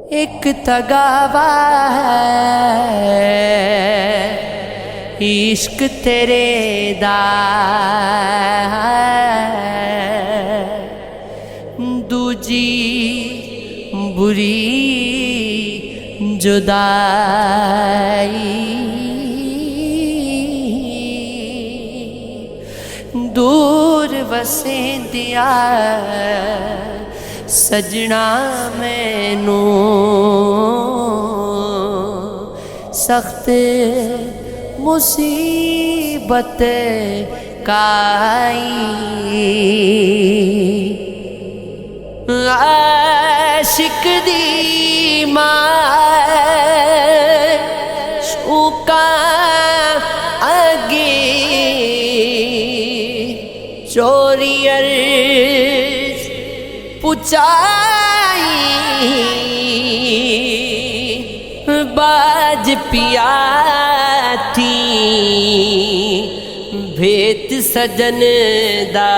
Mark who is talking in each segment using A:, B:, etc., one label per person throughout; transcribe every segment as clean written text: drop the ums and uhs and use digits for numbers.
A: ایک تگاوا ہے عشق تیرے دا دوجی بری جدائی دور وسیں دیا سجنا مینوں سخت مصیبت کائی عاشق دی معشوقہ اگے چوری عرض پچائی باج پیا تھی بھیت سجن دا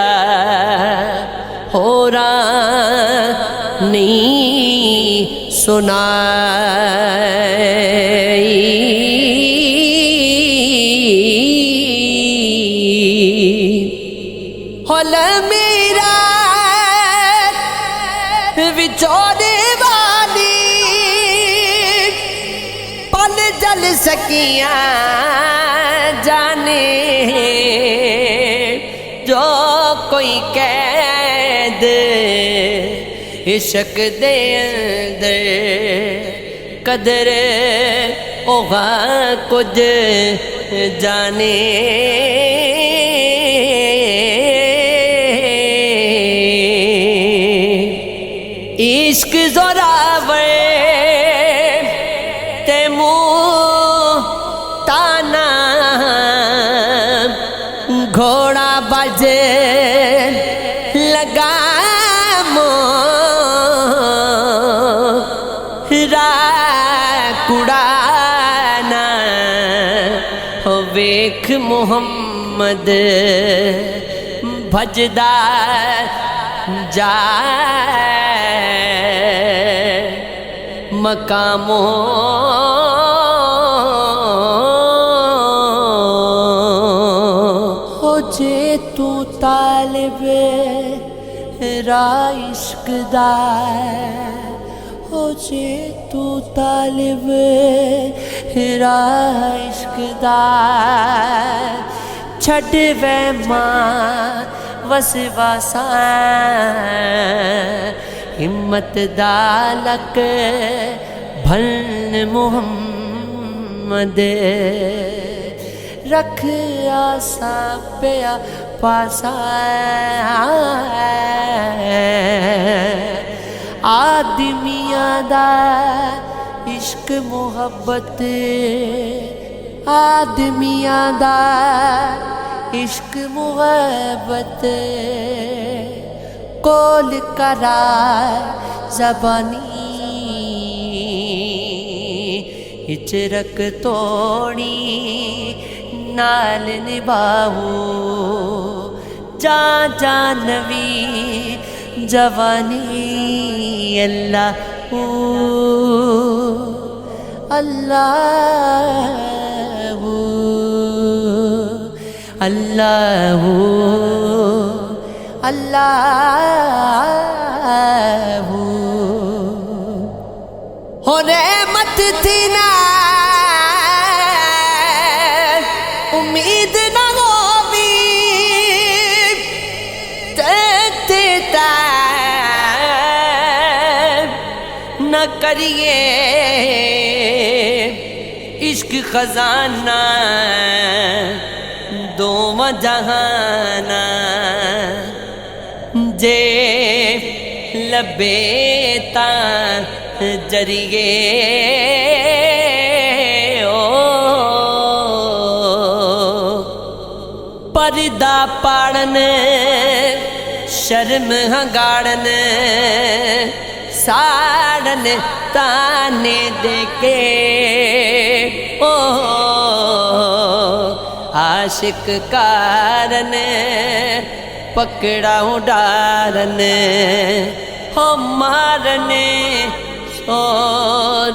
A: ہو رہا نہیں سنائی ہول میرا وچوڑے والی پل جل سکیاں جانے جو کوئی قید عشق دے اندر قدر اوغا کچھ جانے عشق زوراور تے منہ تانا گھوڑا بج لگام کڑانا ہو ویکھ محمد بھجدا جائے مقاموں ہو جے تو طالب راہ عشق دا ہو جے تو طالب راہ عشق دا چھڈ وہماں وسواساں ہمت دالک بھلن محمد رکھ آسا پیا پاسا آدمیاں دا عشق محبت آدمیاں دا عشق محبت قول قرار زبانی ہچرک توڑی نال نباہو جان جانوی جوانی اللہ اللہ اللہ اللہ ہو رحمت تھی نا امید نہ ہووی تے نہ کریے عشق خزانہ دوواں جہانا جے لبے تاں جریے پردہ پاڑن شرم ہنگاڑن ساڑن تانے دے کے عاشق کارن پکڑا ڈارن ہو مارنے سو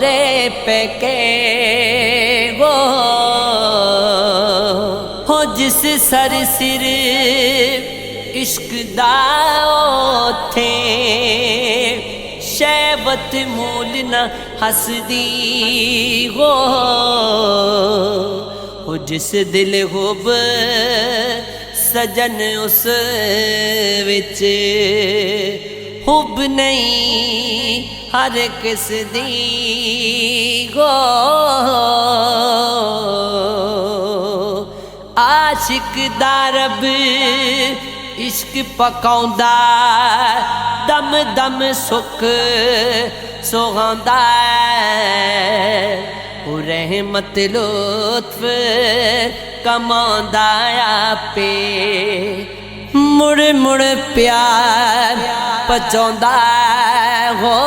A: رے پیکے ہو جس سر سر عشق دا اوتھے شہوت مول نہ ہسدی ہو جس دل خوب سجن اس وچ حب نہیں ہر کس دی عاشق دا رب عشق پکاوندا دم دم سکھ سوہاندا او رحمت لطف کماندا آپے مڑ مڑ پیار پچاوندا ہو